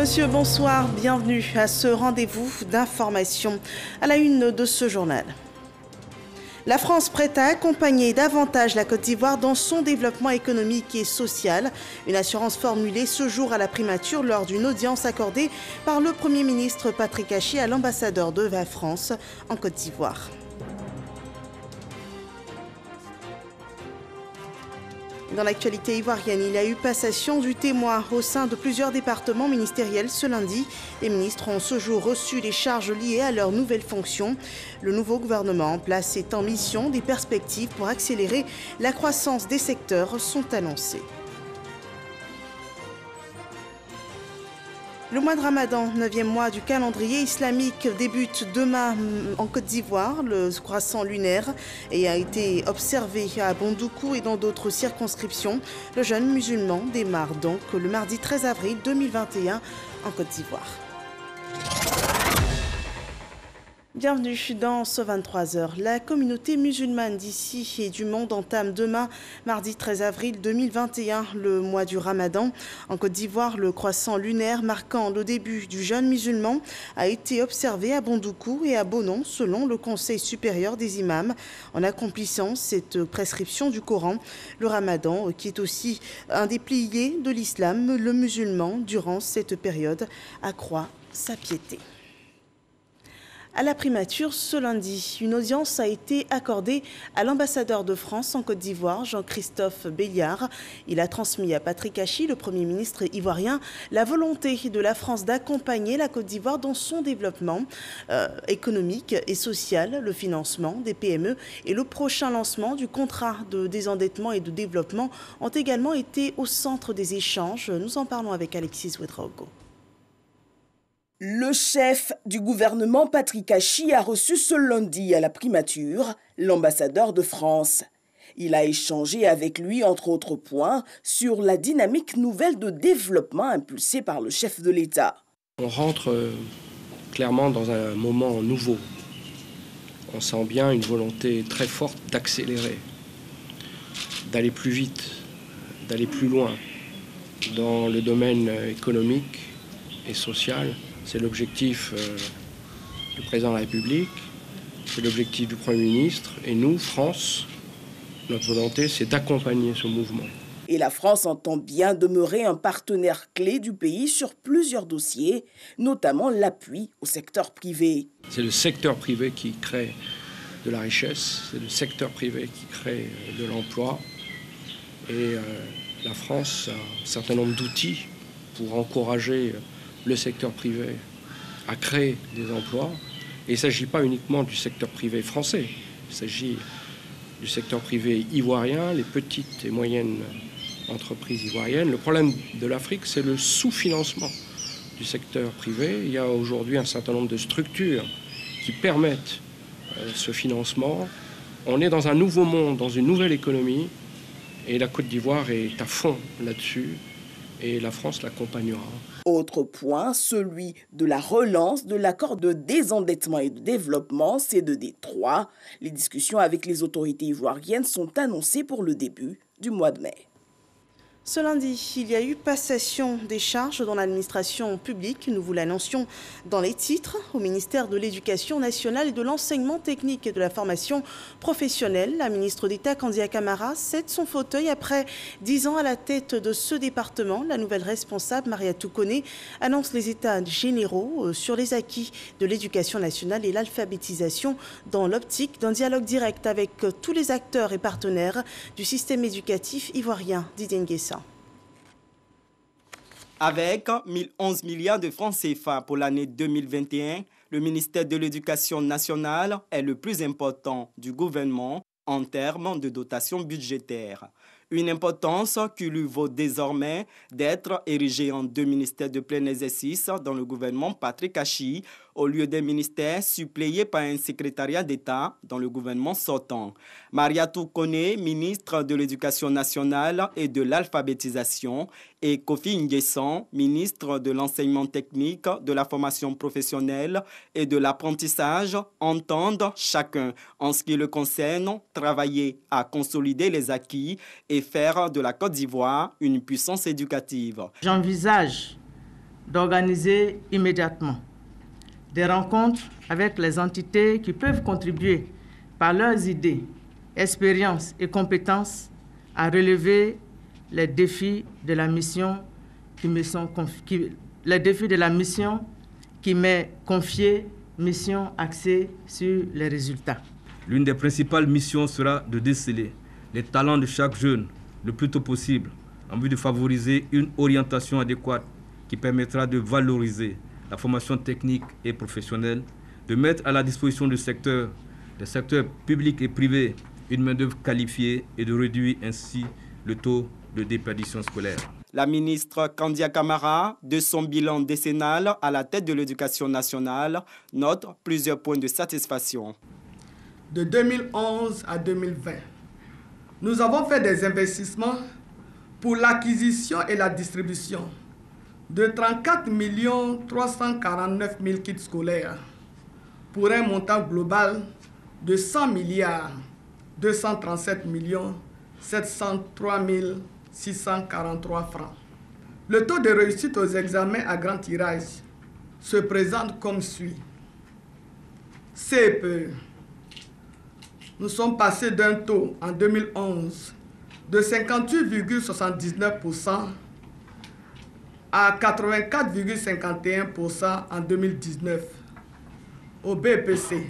Monsieur, bonsoir, bienvenue à ce rendez-vous d'information à la une de ce journal. La France prête à accompagner davantage la Côte d'Ivoire dans son développement économique et social. Une assurance formulée ce jour à la primature lors d'une audience accordée par le Premier ministre Patrick Achi à l'ambassadeur de la France en Côte d'Ivoire. Dans l'actualité ivoirienne, il y a eu passation du témoin au sein de plusieurs départements ministériels ce lundi. Les ministres ont ce jour reçu les charges liées à leurs nouvelles fonctions. Le nouveau gouvernement en place est en mission. Des perspectives pour accélérer la croissance des secteurs sont annoncées. Le mois de Ramadan, 9e mois du calendrier islamique, débute demain en Côte d'Ivoire. Le croissant lunaire a été observé à Bondoukou et dans d'autres circonscriptions. Le jeûne musulman démarre donc le mardi 13 avril 2021 en Côte d'Ivoire. Bienvenue dans ce 23h. La communauté musulmane d'ici et du monde entame demain, mardi 13 avril 2021, le mois du Ramadan. En Côte d'Ivoire, le croissant lunaire marquant le début du jeûne musulman a été observé à Bondoukou et à Bonon, selon le Conseil supérieur des imams. En accomplissant cette prescription du Coran, le Ramadan, qui est aussi un des piliers de l'islam, le musulman, durant cette période, accroît sa piété. À la primature, ce lundi, une audience a été accordée à l'ambassadeur de France en Côte d'Ivoire, Jean-Christophe Béliard. Il a transmis à Patrick Achi, le Premier ministre ivoirien, la volonté de la France d'accompagner la Côte d'Ivoire dans son développement économique et social, le financement des PME et le prochain lancement du contrat de désendettement et de développement ont également été au centre des échanges. Nous en parlons avec Alexis Ouedraogo. Le chef du gouvernement Patrick Achi a reçu ce lundi à la primature l'ambassadeur de France. Il a échangé avec lui, entre autres points, sur la dynamique nouvelle de développement impulsée par le chef de l'État. On rentre clairement dans un moment nouveau. On sent bien une volonté très forte d'accélérer, d'aller plus vite, d'aller plus loin dans le domaine économique et social. C'est l'objectif du président de la République, c'est l'objectif du Premier ministre. Et nous, France, notre volonté, c'est d'accompagner ce mouvement. Et la France entend bien demeurer un partenaire clé du pays sur plusieurs dossiers, notamment l'appui au secteur privé. C'est le secteur privé qui crée de la richesse, c'est le secteur privé qui crée de l'emploi. Et la France a un certain nombre d'outils pour encourager le secteur privé à créer des emplois. Et il ne s'agit pas uniquement du secteur privé français, il s'agit du secteur privé ivoirien, les petites et moyennes entreprises ivoiriennes. Le problème de l'Afrique, c'est le sous-financement du secteur privé. Il y a aujourd'hui un certain nombre de structures qui permettent ce financement. On est dans un nouveau monde, dans une nouvelle économie, et la Côte d'Ivoire est à fond là-dessus, et la France l'accompagnera. Autre point, celui de la relance de l'accord de désendettement et de développement, CEDD3. Les discussions avec les autorités ivoiriennes sont annoncées pour le début du mois de mai. Ce lundi, il y a eu passation des charges dans l'administration publique. Nous vous l'annoncions dans les titres. Au ministère de l'Éducation nationale et de l'enseignement technique et de la formation professionnelle, la ministre d'État Kandia Camara cède son fauteuil après 10 ans à la tête de ce département. La nouvelle responsable, Mariatou Koné, annonce les états généraux sur les acquis de l'éducation nationale et l'alphabétisation dans l'optique d'un dialogue direct avec tous les acteurs et partenaires du système éducatif ivoirien. Didier Nguessa. Avec 1011 milliards de francs CFA pour l'année 2021, le ministère de l'Éducation nationale est le plus important du gouvernement en termes de dotation budgétaire. Une importance qui lui vaut désormais d'être érigé en deux ministères de plein exercice dans le gouvernement Patrick Achi, au lieu d'un ministère suppléé par un secrétariat d'État dans le gouvernement sortant. Mariatou Koné, ministre de l'Éducation nationale et de l'alphabétisation, et Kofi Nguessan, ministre de l'Enseignement technique, de la formation professionnelle et de l'apprentissage, entendent chacun, en ce qui le concerne, travailler à consolider les acquis et faire de la Côte d'Ivoire une puissance éducative. J'envisage d'organiser immédiatement des rencontres avec les entités qui peuvent contribuer par leurs idées, expériences et compétences à relever les défis de la mission qui m'est confiée, mission axée sur les résultats. L'une des principales missions sera de déceler les talents de chaque jeune le plus tôt possible en vue de favoriser une orientation adéquate qui permettra de valoriser la formation technique et professionnelle, de mettre à la disposition des secteurs publics et privés, une main-d'œuvre qualifiée et de réduire ainsi le taux de déperdition scolaire. La ministre Kandia Camara, de son bilan décennal à la tête de l'éducation nationale, note plusieurs points de satisfaction. De 2011 à 2020, nous avons fait des investissements pour l'acquisition et la distribution de 34 349 000 kits scolaires pour un montant global de 100 237 703 643 francs. Le taux de réussite aux examens à grand tirage se présente comme suit. CPE. Nous sommes passés d'un taux en 2011 de 58,79% à 84,51% en 2019. Au BPC,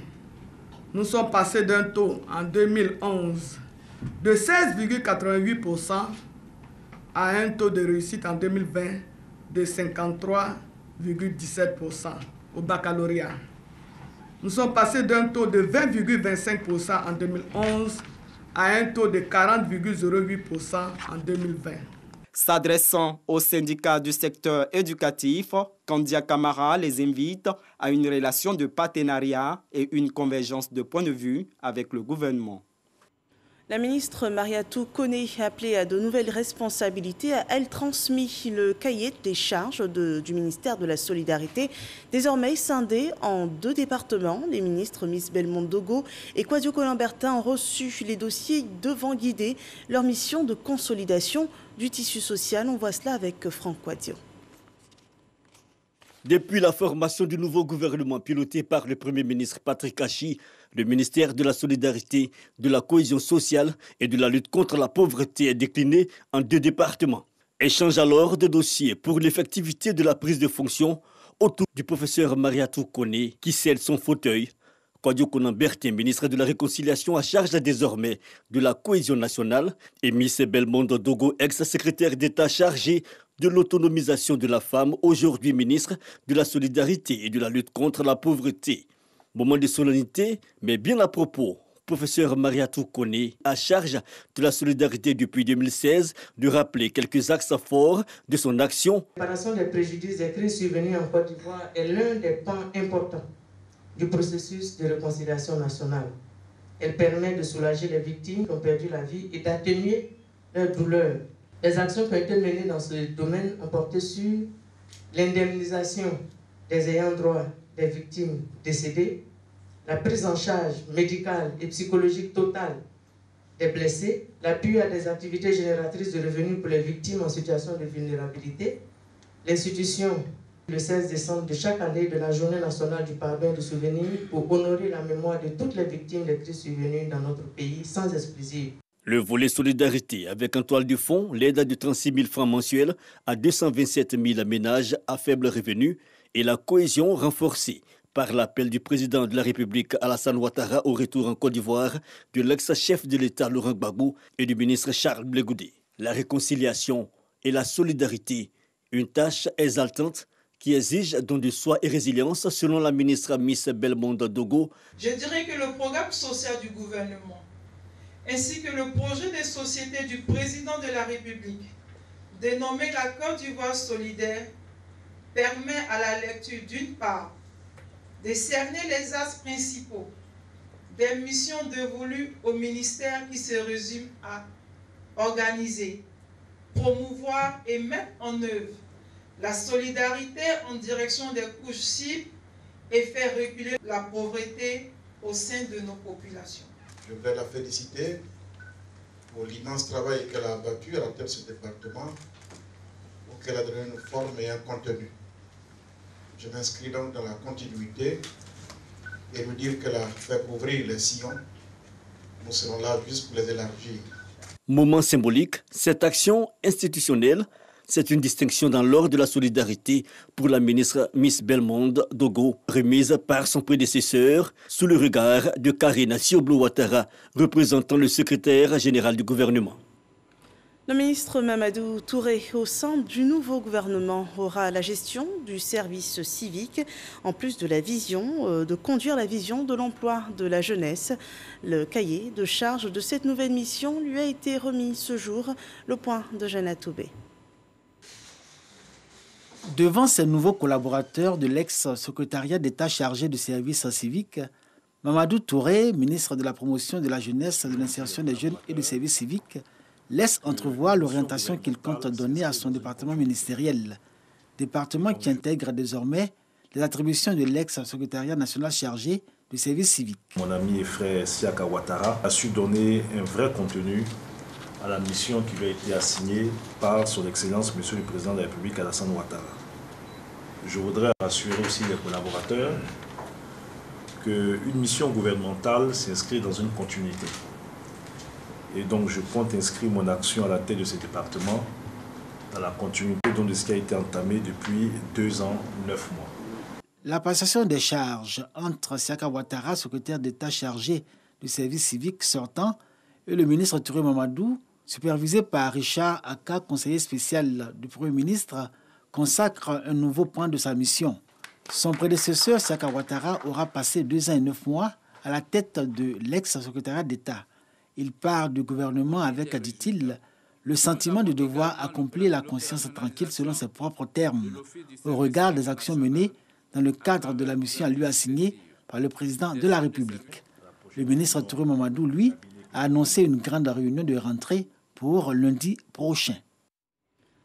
nous sommes passés d'un taux en 2011 de 16,88% à un taux de réussite en 2020 de 53,17% au baccalauréat. Nous sommes passés d'un taux de 20,25% en 2011 à un taux de 40,08% en 2020. S'adressant aux syndicats du secteur éducatif, Kandia Camara les invite à une relation de partenariat et une convergence de points de vue avec le gouvernement. La ministre Mariatou Koné, appelée à de nouvelles responsabilités, a elle transmis le cahier des charges du ministère de la Solidarité, désormais scindé en 2 départements. Les ministres Miss Belmondo Dogo et Kwadio Kolambertin ont reçu les dossiers devant guider leur mission de consolidation du tissu social. On voit cela avec Franck Kwadio. Depuis la formation du nouveau gouvernement piloté par le Premier ministre Patrick Achi, le ministère de la Solidarité, de la Cohésion sociale et de la lutte contre la pauvreté est décliné en 2 départements. Échange alors de dossiers pour l'effectivité de la prise de fonction autour du professeur Mariatou Koné qui scelle son fauteuil. Kwadio Kolambertin, ministre de la Réconciliation, à charge désormais de la cohésion nationale, et Miss Belmondo Dogo, ex-secrétaire d'État chargé de l'autonomisation de la femme, aujourd'hui ministre de la Solidarité et de la lutte contre la pauvreté. Moment de solennité, mais bien à propos. Professeur Mariatou Koné, à charge de la solidarité depuis 2016, de rappeler quelques axes forts de son action. La réparation des préjudices des crises survenues en Côte d'Ivoire est l'un des pans importants du processus de réconciliation nationale. Elle permet de soulager les victimes qui ont perdu la vie et d'atténuer leur douleur. Les actions qui ont été menées dans ce domaine ont porté sur l'indemnisation des ayants droit des victimes décédées, la prise en charge médicale et psychologique totale des blessés, l'appui à des activités génératrices de revenus pour les victimes en situation de vulnérabilité, l'institution le 16 décembre de chaque année de la Journée nationale du pardon et du souvenir pour honorer la mémoire de toutes les victimes des crises survenues dans notre pays sans exclusive. Le volet solidarité avec en toile de fond l'aide de 36 000 francs mensuels à 227 000 ménages à faible revenu et la cohésion renforcée par l'appel du président de la République Alassane Ouattara au retour en Côte d'Ivoire, de l'ex-chef de l'État Laurent Gbagbo et du ministre Charles Blé Goudé. La réconciliation et la solidarité, une tâche exaltante qui exige don de soi et résilience selon la ministre Miss Belmondo Dogo. Je dirais que le programme social du gouvernement ainsi que le projet de société du président de la République, dénommé la Côte d'Ivoire solidaire, permet à la lecture d'une part de cerner les axes principaux des missions dévolues au ministère qui se résument à organiser, promouvoir et mettre en œuvre la solidarité en direction des couches cibles et faire reculer la pauvreté au sein de nos populations. Je voudrais la féliciter pour l'immense travail qu'elle a abattu à la tête de ce département, pour qu'elle a donné une forme et un contenu. Je m'inscris donc dans la continuité et nous dire qu'elle a fait ouvrir les sillons. Nous serons là juste pour les élargir. Moment symbolique, cette action institutionnelle, c'est une distinction dans l'ordre de la solidarité pour la ministre Miss Belmondo Dogo, remise par son prédécesseur sous le regard de Karina Sioblo-Ouattara, représentant le secrétaire général du gouvernement. Le ministre Mamadou Touré, au sein du nouveau gouvernement, aura la gestion du service civique, en plus de la vision, de conduire la vision de l'emploi de la jeunesse. Le cahier de charge de cette nouvelle mission lui a été remis ce jour. Le point de Jeanne Toubé. Devant ces nouveaux collaborateurs de l'ex-secrétariat d'État chargé du service civique, Mamadou Touré, ministre de la promotion de la jeunesse, de l'insertion des jeunes et du service civique, laisse entrevoir l'orientation qu'il compte donner à son département ministériel, département qui intègre désormais les attributions de l'ex-secrétariat national chargé du service civique. Mon ami et frère Siaka Ouattara a su donner un vrai contenu à la mission qui lui a été assignée par son Excellence, Monsieur le Président de la République, Alassane Ouattara. Je voudrais rassurer aussi les collaborateurs qu'une mission gouvernementale s'inscrit dans une continuité. Et donc je compte inscrire mon action à la tête de ce département dans la continuité de ce qui a été entamé depuis 2 ans, 9 mois. La passation des charges entre Siaka Ouattara, secrétaire d'État chargé du service civique sortant, et le ministre Touré Mamadou, supervisé par Richard Aka, conseiller spécial du Premier ministre, consacre un nouveau point de sa mission. Son prédécesseur, Siaka Ouattara, aura passé 2 ans et 9 mois à la tête de l'ex-secrétariat d'État. Il part du gouvernement avec, dit-il, le sentiment de devoir accomplir la conscience tranquille selon ses propres termes, au regard des actions menées dans le cadre de la mission à lui assignée par le président de la République. Le ministre Touré Mamadou, lui, a annoncé une grande réunion de rentrée pour lundi prochain.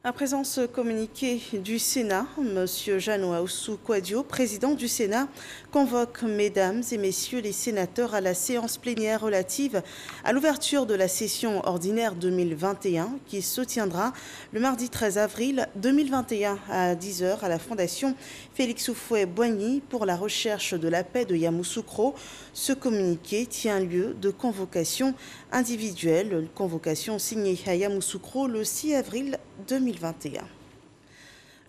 À présent, ce communiqué du Sénat, M. Jeannot Aoussou Kouadio, président du Sénat, convoque mesdames et messieurs les sénateurs à la séance plénière relative à l'ouverture de la session ordinaire 2021 qui se tiendra le mardi 13 avril 2021 à 10 h à la Fondation Félix Houphouët-Boigny pour la recherche de la paix de Yamoussoukro. Ce communiqué tient lieu de convocation individuelle, une convocation signée à Yamoussoukro le 6 avril 2021.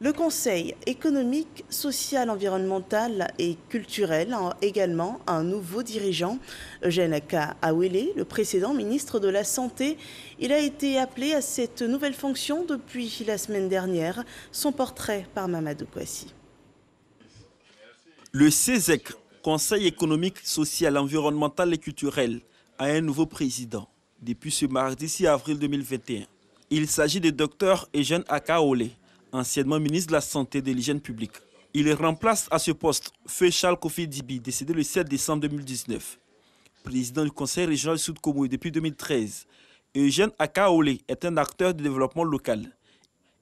Le Conseil économique, social, environnemental et culturel a également un nouveau dirigeant, Eugène Aka Awele, le précédent ministre de la Santé. Il a été appelé à cette nouvelle fonction depuis la semaine dernière. Son portrait par Mamadou Kouassi. Le CESEC, Conseil économique, social, environnemental et culturel, a un nouveau président depuis ce mardi 6 avril 2021. Il s'agit de Dr Eugène Aka Awele, anciennement ministre de la Santé et de l'Hygiène publique. Il remplace à ce poste Feu Charles Kofi Dibi, décédé le 7 décembre 2019. Président du Conseil régional du Sud-Komo depuis 2013, Eugène Aka Awele est un acteur de développement local.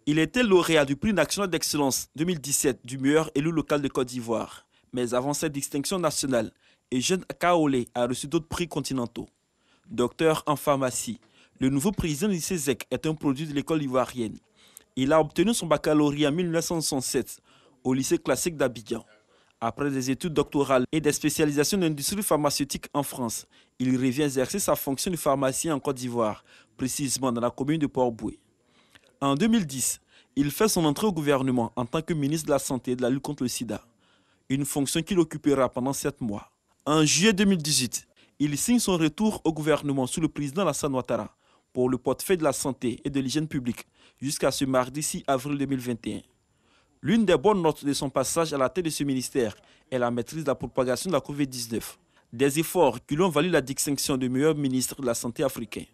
Il était lauréat du prix national d'excellence 2017 du meilleur élu local de Côte d'Ivoire. Mais avant cette distinction nationale, Eugène Aka Awele a reçu d'autres prix continentaux. Docteur en pharmacie, le nouveau président du CESEC est un produit de l'école ivoirienne. Il a obtenu son baccalauréat en 1967 au lycée classique d'Abidjan. Après des études doctorales et des spécialisations dans l'industrie pharmaceutique en France, il revient exercer sa fonction de pharmacien en Côte d'Ivoire, précisément dans la commune de Port-Boué. En 2010, il fait son entrée au gouvernement en tant que ministre de la Santé et de la lutte contre le sida, une fonction qu'il occupera pendant 7 mois. En juillet 2018, il signe son retour au gouvernement sous le président Alassane Ouattara pour le portefeuille de la santé et de l'hygiène publique jusqu'à ce mardi 6 avril 2021. L'une des bonnes notes de son passage à la tête de ce ministère est la maîtrise de la propagation de la COVID-19, des efforts qui lui ont valu la distinction de meilleur ministre de la Santé africain.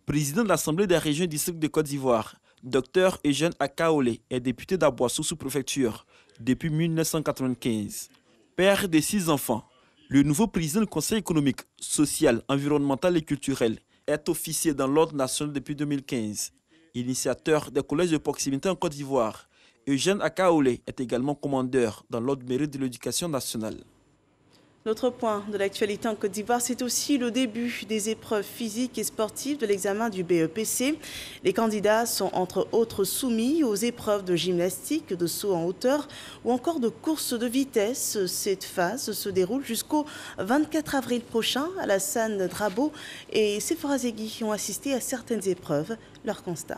Président de l'Assemblée des régions et districts de Côte d'Ivoire, Dr Eugène Aka Awele est député d'Aboissou sous-préfecture depuis 1995. Père de 6 enfants, le nouveau président du Conseil économique, social, environnemental et culturel est officier dans l'ordre national depuis 2015. Initiateur des collèges de proximité en Côte d'Ivoire, Eugène Aka Awele est également commandeur dans l'ordre mérite de l'éducation nationale. L'autre point de l'actualité en Côte d'Ivoire, c'est aussi le début des épreuves physiques et sportives de l'examen du BEPC. Les candidats sont entre autres soumis aux épreuves de gymnastique, de saut en hauteur ou encore de course de vitesse. Cette phase se déroule jusqu'au 24 avril prochain. Alassane Drabo et Sephora Zegui ont assisté à certaines épreuves. Leur constat.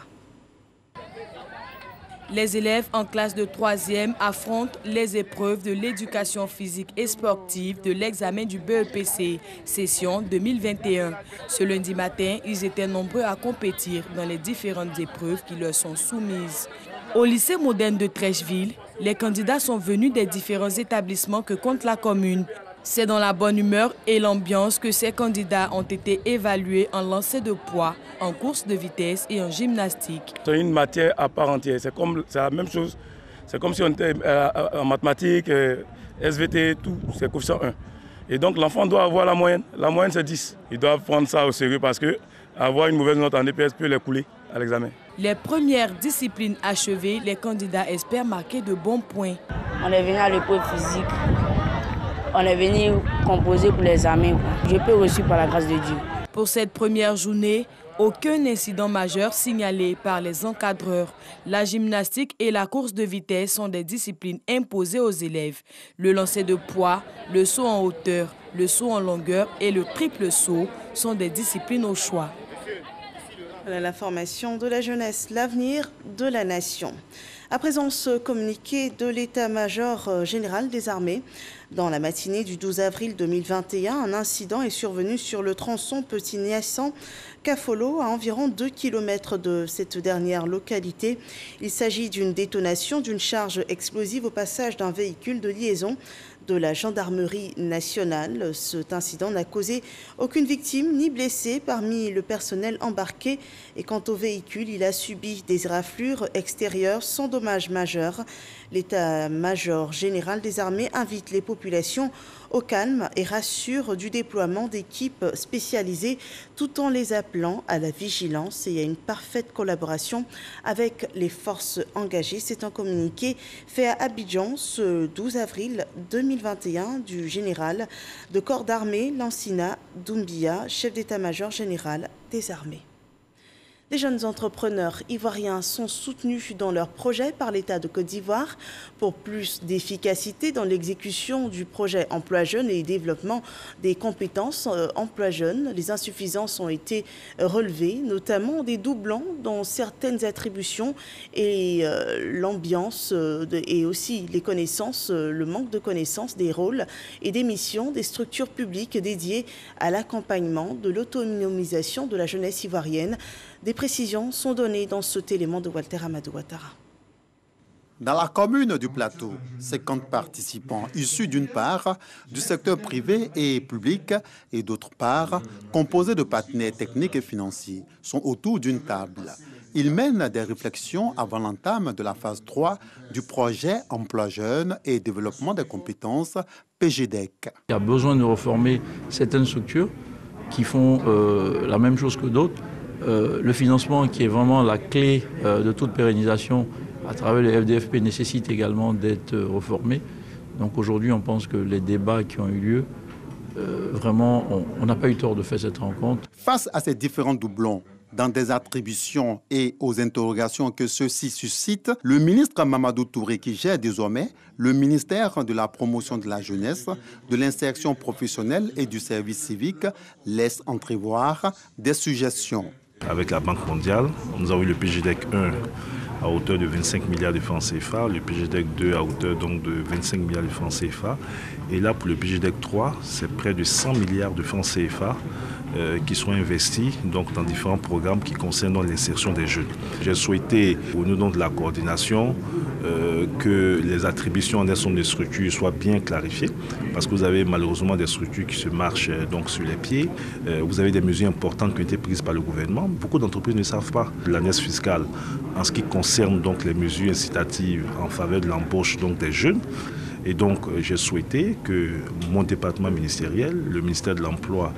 Les élèves en classe de 3e affrontent les épreuves de l'éducation physique et sportive de l'examen du BEPC, session 2021. Ce lundi matin, ils étaient nombreux à compétir dans les différentes épreuves qui leur sont soumises. Au lycée moderne de Trècheville, les candidats sont venus des différents établissements que compte la commune. C'est dans la bonne humeur et l'ambiance que ces candidats ont été évalués en lancer de poids, en course de vitesse et en gymnastique. C'est une matière à part entière, c'est la même chose. C'est comme si on était en mathématiques, SVT, tout, c'est coefficient 1. Et donc l'enfant doit avoir la moyenne. La moyenne c'est 10. Ils doivent prendre ça au sérieux parce que avoir une mauvaise note en EPS peut les couler à l'examen. Les premières disciplines achevées, les candidats espèrent marquer de bons points. On est venu à l'épreuve physique. On est venu composer pour l'examen. Je peux reçu par la grâce de Dieu. Pour cette première journée, aucun incident majeur signalé par les encadreurs. La gymnastique et la course de vitesse sont des disciplines imposées aux élèves. Le lancer de poids, le saut en hauteur, le saut en longueur et le triple saut sont des disciplines au choix. Voilà la formation de la jeunesse, l'avenir de la nation. À présent, ce communiqué de l'état-major général des armées. Dans la matinée du 12 avril 2021, un incident est survenu sur le tronçon Petit-Niassan-Cafolo, à environ 2 km de cette dernière localité. Il s'agit d'une détonation d'une charge explosive au passage d'un véhicule de liaison de la gendarmerie nationale. Cet incident n'a causé aucune victime ni blessé parmi le personnel embarqué. Et quant au véhicule, il a subi des raflures extérieures sans dommages majeurs. L'état-major général des armées invite les populations au calme et rassure du déploiement d'équipes spécialisées tout en les appelant à la vigilance et à une parfaite collaboration avec les forces engagées. C'est un communiqué fait à Abidjan ce 12 avril 2021 du général de corps d'armée Lansina Doumbia, chef d'état-major général des armées. Des jeunes entrepreneurs ivoiriens sont soutenus dans leurs projets par l'État de Côte d'Ivoire pour plus d'efficacité dans l'exécution du projet Emploi Jeune et développement des compétences Emploi Jeune. Les insuffisances ont été relevées, notamment des doublons dans certaines attributions et l'ambiance et aussi les connaissances, le manque de connaissances des rôles et des missions des structures publiques dédiées à l'accompagnement de l'autonomisation de la jeunesse ivoirienne. Des précisions sont données dans cet élément de Walter Amadou Ouattara. Dans la commune du Plateau, 50 participants issus d'une part du secteur privé et public et d'autre part composés de partenaires techniques et financiers sont autour d'une table. Ils mènent des réflexions avant l'entame de la phase 3 du projet Emploi Jeune et développement des compétences PGDEC. Il y a besoin de reformer certaines structures qui font la même chose que d'autres. Le financement qui est vraiment la clé de toute pérennisation à travers le FDFP nécessite également d'être reformé. Donc aujourd'hui, on pense que les débats qui ont eu lieu, vraiment, on n'a pas eu tort de faire cette rencontre. Face à ces différents doublons, dans des attributions et aux interrogations que ceux-ci suscitent, le ministre Mamadou Touré, qui gère désormais le ministère de la promotion de la jeunesse, de l'insertion professionnelle et du service civique, laisse entrevoir des suggestions. Avec la Banque mondiale, nous avons eu le PGDEC 1 à hauteur de 25 milliards de francs CFA, le PGDEC 2 à hauteur donc de 25 milliards de francs CFA. Et là, pour le PGDEC 3, c'est près de 100 milliards de francs CFA qui sont investis donc, dans différents programmes qui concernent l'insertion des jeunes. J'ai souhaité, au nom de la coordination, que les attributions en son des structures soient bien clarifiées, parce que vous avez malheureusement des structures qui se marchent donc, sur les pieds. Vous avez des mesures importantes qui ont été prises par le gouvernement. Beaucoup d'entreprises ne savent pas l'année fiscale en ce qui concerne donc, les mesures incitatives en faveur de l'embauche donc, des jeunes. Et donc, j'ai souhaité que mon département ministériel, le ministère de l'Emploi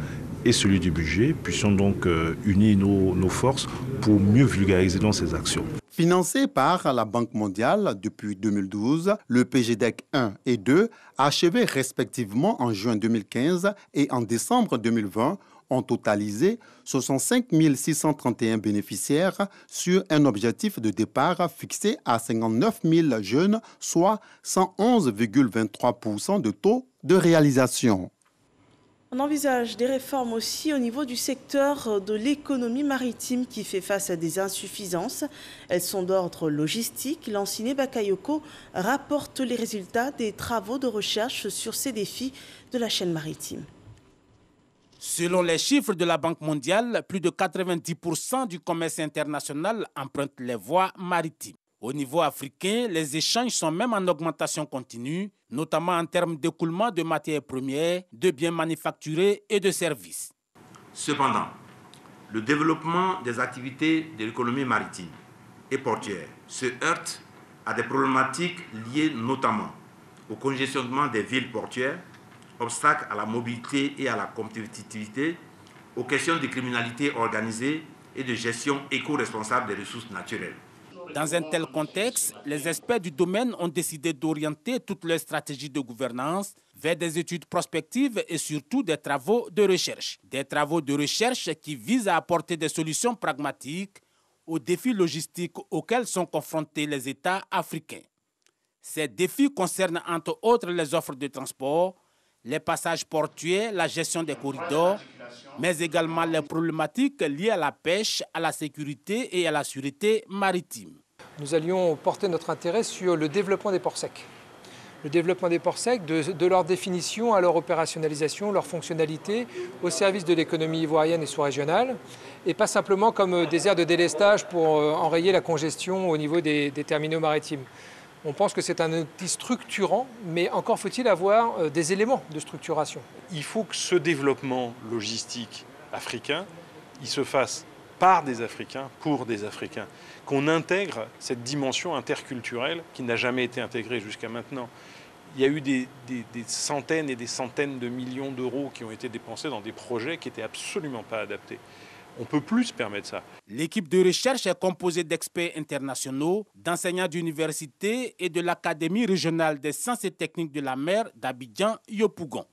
et celui du budget, puissions donc unir nos forces pour mieux vulgariser dans ces actions. Financé par la Banque mondiale depuis 2012, le PGDEC 1 et 2, achevés respectivement en juin 2015 et en décembre 2020, ont totalisé 65 631 bénéficiaires sur un objectif de départ fixé à 59 000 jeunes, soit 111,23% de taux de réalisation. On envisage des réformes aussi au niveau du secteur de l'économie maritime qui fait face à des insuffisances. Elles sont d'ordre logistique. Lanciné Bakayoko rapporte les résultats des travaux de recherche sur ces défis de la chaîne maritime. Selon les chiffres de la Banque mondiale, plus de 90% du commerce international emprunte les voies maritimes. Au niveau africain, les échanges sont même en augmentation continue, notamment en termes d'écoulement de matières premières, de biens manufacturés et de services. Cependant, le développement des activités de l'économie maritime et portuaire se heurte à des problématiques liées notamment au congestionnement des villes portuaires, obstacles à la mobilité et à la compétitivité, aux questions de criminalité organisée et de gestion éco-responsable des ressources naturelles. Dans un tel contexte, les experts du domaine ont décidé d'orienter toute leur stratégie de gouvernance vers des études prospectives et surtout des travaux de recherche. Des travaux de recherche qui visent à apporter des solutions pragmatiques aux défis logistiques auxquels sont confrontés les États africains. Ces défis concernent entre autres les offres de transport, les passages portuaires, la gestion des corridors, mais également les problématiques liées à la pêche, à la sécurité et à la sûreté maritime. Nous allions porter notre intérêt sur le développement des ports secs. Le développement des ports secs, de leur définition à leur opérationnalisation, leur fonctionnalité au service de l'économie ivoirienne et sous-régionale, et pas simplement comme des aires de délestage pour enrayer la congestion au niveau des terminaux maritimes. On pense que c'est un outil structurant, mais encore faut-il avoir des éléments de structuration. Il faut que ce développement logistique africain, il se fasse par des Africains, pour des Africains, qu'on intègre cette dimension interculturelle qui n'a jamais été intégrée jusqu'à maintenant. Il y a eu des centaines et des centaines de millions d'euros qui ont été dépensés dans des projets qui n'étaient absolument pas adaptés. On ne peut plus se permettre ça. L'équipe de recherche est composée d'experts internationaux, d'enseignants d'université et de l'Académie régionale des sciences et techniques de la mer d'Abidjan-Yopougon.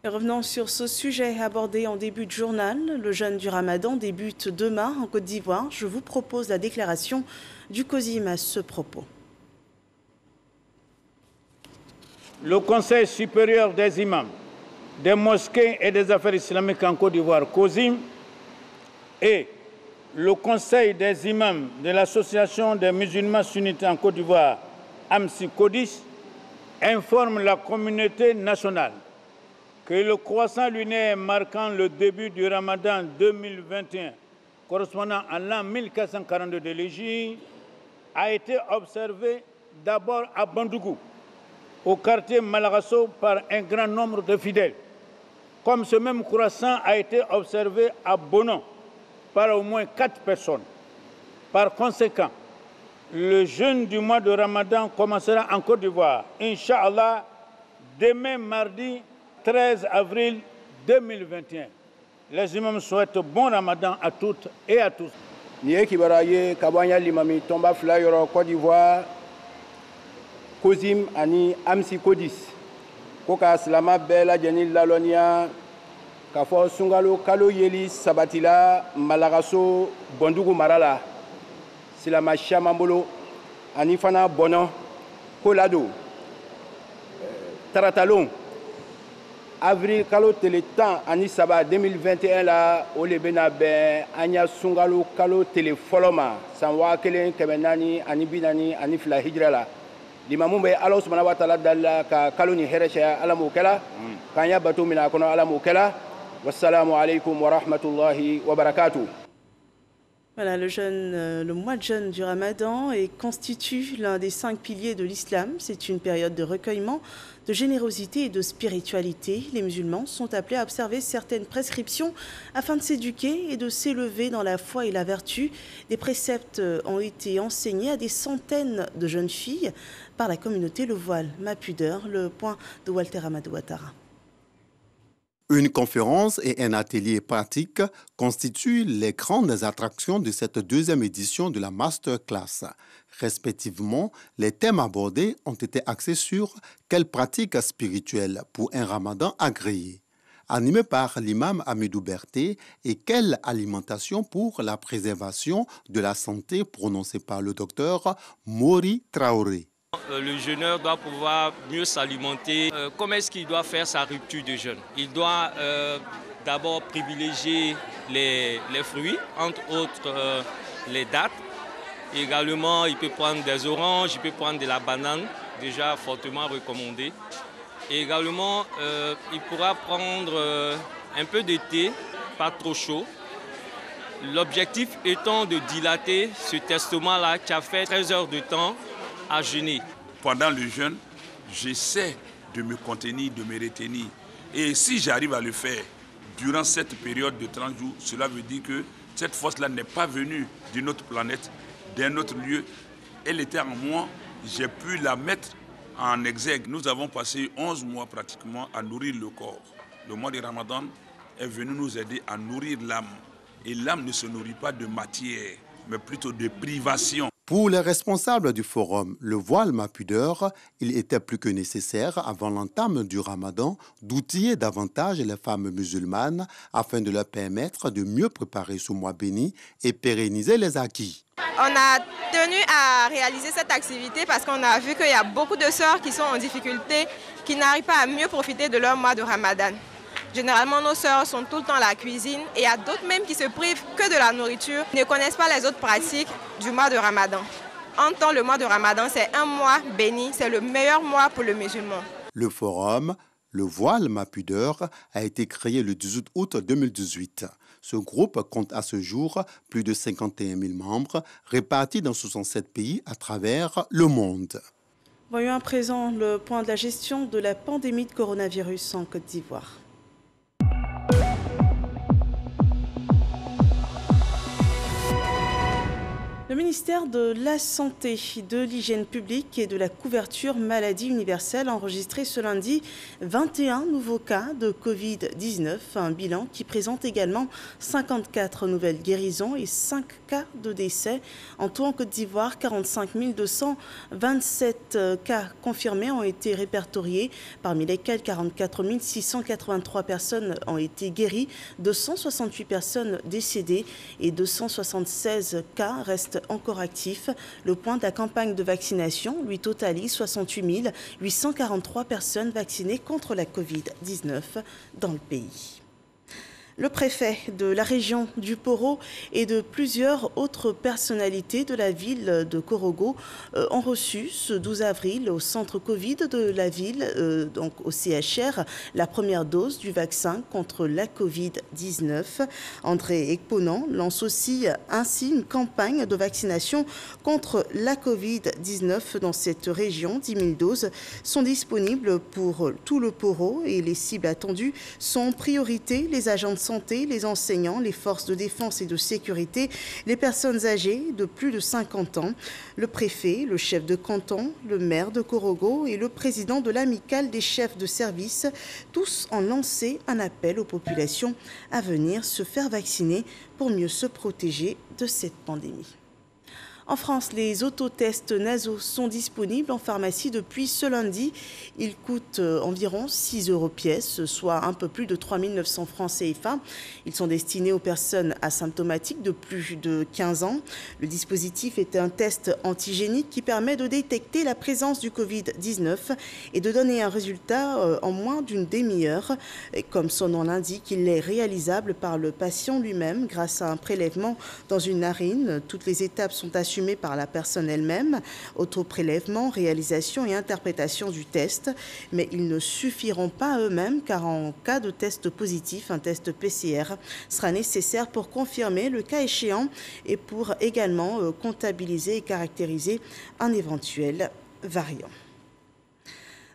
Revenons sur ce sujet abordé en début de journal. Le jeûne du Ramadan débute demain en Côte d'Ivoire. Je vous propose la déclaration du COSIM à ce propos. Le Conseil supérieur des imams, des mosquées et des affaires islamiques en Côte d'Ivoire, COSIM, et le Conseil des imams de l'Association des musulmans sunnites en Côte d'Ivoire, AMSI Codis, informe la communauté nationale que le croissant lunaire marquant le début du Ramadan 2021, correspondant à l'an 1442 de l'Hégire, a été observé d'abord à Bandougou, au quartier Malarasso, par un grand nombre de fidèles. Comme ce même croissant a été observé à Bonon, par au moins 4 personnes. Par conséquent, le jeûne du mois de Ramadan commencera en Côte d'Ivoire, Inch'Allah, demain mardi 13 avril 2021. Les imams souhaitent bon Ramadan à toutes et à tous. Nié Kibaraye, Kabanya Limami, Tomba Flayoro, Côte d'Ivoire, COSIM, Ani, Amsi Codis, Koka Slama Bella, Janil Lalonia, Kafo Sungalo Kalo Yeli Sabatila Malarasso Bandougou Marala Silama Chamambolo Anifana Bonan Kolado Taratalon Avril Kalo Télétan Anisaba 2021 la Olebena Ben Anya Sungalo Kalo Téléfoloma Sanwa Kelen Kebenani Anibinani Anifla Hijrala Limamumbe Allah subhanahu wa ta'ala dalla ka Kaloni Heresha Alamukela Kanya Batu Minakono Alamukela. Wassalamu alaikum wa rahmatullahi wa barakatuh. Voilà, le mois de jeûne du Ramadan constitue l'un des 5 piliers de l'islam. C'est une période de recueillement, de générosité et de spiritualité. Les musulmans sont appelés à observer certaines prescriptions afin de s'éduquer et de s'élever dans la foi et la vertu. Des préceptes ont été enseignés à des centaines de jeunes filles par la communauté Le Voile, Ma Pudeur, le point de Walter Amadou Ouattara. Une conférence et un atelier pratique constituent les grandes attractions de cette deuxième édition de la Masterclass. Respectivement, les thèmes abordés ont été axés sur quelles pratiques spirituelles pour un ramadan agréé, animé par l'imam Amidou Berté, et quelle alimentation pour la préservation de la santé prononcée par le docteur Mori Traoré. Le jeûneur doit pouvoir mieux s'alimenter. Comment est-ce qu'il doit faire sa rupture de jeûne? Il doit d'abord privilégier les fruits, entre autres les dattes. Également, il peut prendre des oranges, il peut prendre de la banane, déjà fortement recommandé. Et également, il pourra prendre un peu de thé, pas trop chaud. L'objectif étant de dilater ce testament-là qui a fait 13 heures de temps à jeûner. Pendant le jeûne, j'essaie de me contenir, de me retenir. Et si j'arrive à le faire durant cette période de 30 jours, cela veut dire que cette force-là n'est pas venue d'une autre planète, d'un autre lieu. Elle était en moi, j'ai pu la mettre en exergue. Nous avons passé 11 mois pratiquement à nourrir le corps. Le mois de Ramadan est venu nous aider à nourrir l'âme. Et l'âme ne se nourrit pas de matière, mais plutôt de privation. Pour les responsables du forum, le voile ma pudeur, il était plus que nécessaire avant l'entame du Ramadan d'outiller davantage les femmes musulmanes afin de leur permettre de mieux préparer ce mois béni et pérenniser les acquis. On a tenu à réaliser cette activité parce qu'on a vu qu'il y a beaucoup de sœurs qui sont en difficulté, qui n'arrivent pas à mieux profiter de leur mois de Ramadan. Généralement, nos sœurs sont tout le temps à la cuisine et il y a d'autres même qui se privent que de la nourriture, ne connaissent pas les autres pratiques du mois de Ramadan. En temps, le mois de Ramadan, c'est un mois béni, c'est le meilleur mois pour le musulman. Le forum, le voile ma pudeur, a été créé le 18 août 2018. Ce groupe compte à ce jour plus de 51 000 membres répartis dans 67 pays à travers le monde. Voyons à présent le point de la gestion de la pandémie de coronavirus en Côte d'Ivoire. Le ministère de la Santé, de l'Hygiène publique et de la couverture maladie universelle a enregistré ce lundi 21 nouveaux cas de Covid-19, un bilan qui présente également 54 nouvelles guérisons et 5 cas de décès. En tout, en Côte d'Ivoire, 45 227 cas confirmés ont été répertoriés, parmi lesquels 44 683 personnes ont été guéries, 268 personnes décédées et 276 cas restent encore actif. Le point de la campagne de vaccination lui totalise 68 843 personnes vaccinées contre la Covid-19 dans le pays. Le préfet de la région du Poro et de plusieurs autres personnalités de la ville de Korogo ont reçu ce 12 avril au centre Covid de la ville, donc au CHR, la première dose du vaccin contre la Covid-19. André Ekponan lance ainsi une campagne de vaccination contre la Covid-19 dans cette région. 10 000 doses sont disponibles pour tout le Poro et les cibles attendues sont en priorité les agents de santé, les enseignants, les forces de défense et de sécurité, les personnes âgées de plus de 50 ans, le préfet, le chef de canton, le maire de Korogo et le président de l'amicale des chefs de service, tous ont lancé un appel aux populations à venir se faire vacciner pour mieux se protéger de cette pandémie. En France, les autotests nasaux sont disponibles en pharmacie depuis ce lundi. Ils coûtent environ 6 € pièce, soit un peu plus de 3 900 francs CFA. Ils sont destinés aux personnes asymptomatiques de plus de 15 ans. Le dispositif est un test antigénique qui permet de détecter la présence du Covid-19 et de donner un résultat en moins d'une demi-heure. Comme son nom l'indique, il est réalisable par le patient lui-même grâce à un prélèvement dans une narine. Toutes les étapes sont assurées par la personne elle-même, autoprélèvement, réalisation et interprétation du test, mais ils ne suffiront pas eux-mêmes car en cas de test positif, un test PCR sera nécessaire pour confirmer le cas échéant et pour également comptabiliser et caractériser un éventuel variant.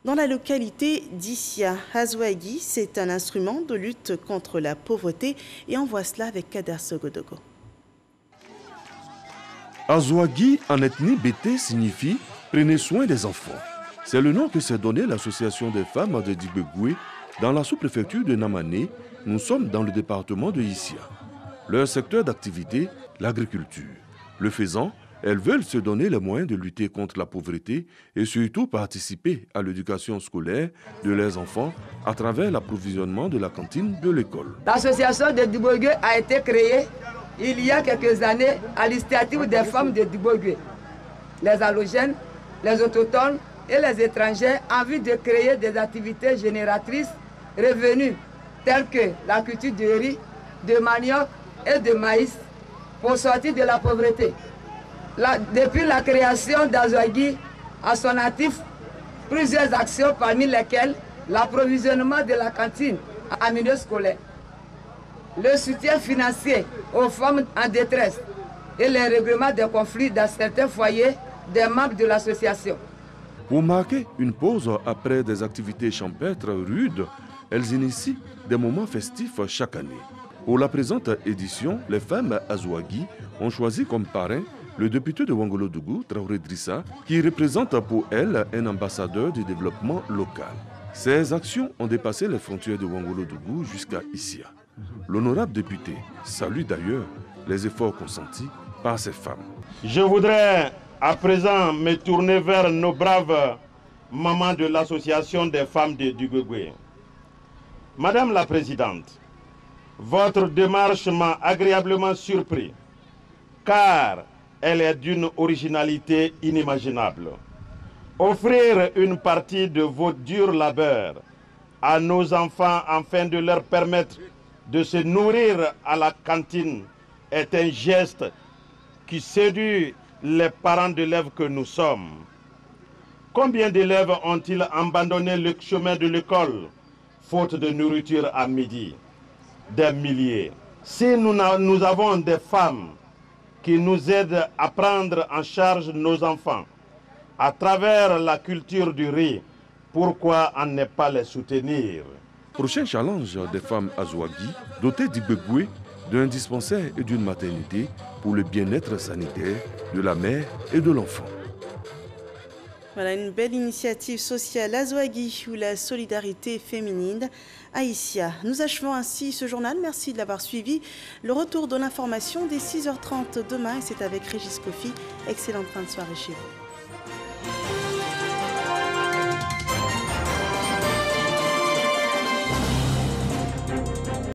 Dans la localité d'Issia, Azouagui, c'est un instrument de lutte contre la pauvreté et on voit cela avec Kader Sogodogo. Azouagui en ethnie Bété signifie « prenez soin des enfants ». C'est le nom que s'est donné l'association des femmes de Digbegoué Dans la sous-préfecture de Namané, nous sommes dans le département de Issia. Leur secteur d'activité, l'agriculture. Le faisant, elles veulent se donner les moyens de lutter contre la pauvreté et surtout participer à l'éducation scolaire de leurs enfants à travers l'approvisionnement de la cantine de l'école. L'association de Dubogué a été créée il y a quelques années à l'initiative des femmes de Dubogué, les allogènes, les autochtones et les étrangers en vue de créer des activités génératrices revenus telles que la culture de riz, de manioc et de maïs pour sortir de la pauvreté. Depuis la création d'Azouagui, à son actif, plusieurs actions parmi lesquelles l'approvisionnement de la cantine en milieu scolaire, le soutien financier aux femmes en détresse et le règlement des conflits dans certains foyers des membres de l'association. Pour marquer une pause après des activités champêtres rudes, elles initient des moments festifs chaque année. Pour la présente édition, les femmes Azouagui ont choisi comme parrain le député de Ouangolo-Dougou, Traoré Drissa, qui représente pour elle un ambassadeur du développement local. Ces actions ont dépassé les frontières de Ouangolo-Dougou jusqu'à Issia. L'honorable député salue d'ailleurs les efforts consentis par ces femmes. Je voudrais à présent me tourner vers nos braves mamans de l'association des femmes de Dugogwe. Madame la Présidente, votre démarche m'a agréablement surpris, car elle est d'une originalité inimaginable. Offrir une partie de vos durs labeurs à nos enfants afin de leur permettre de se nourrir à la cantine est un geste qui séduit les parents d'élèves que nous sommes. Combien d'élèves ont-ils abandonné le chemin de l'école, faute de nourriture à midi? Des milliers. Si nous avons des femmes qui nous aident à prendre en charge nos enfants à travers la culture du riz, pourquoi en ne pas les soutenir? Prochain challenge des femmes Azouagui, dotées d'Ibegwe, d'un dispensaire et d'une maternité pour le bien-être sanitaire de la mère et de l'enfant. Voilà une belle initiative sociale Azouagui ou la solidarité féminine à Issia. Nous achevons ainsi ce journal. Merci de l'avoir suivi. Le retour de l'information dès 6h30 demain et c'est avec Régis Kofi. Excellente fin de soirée chez vous.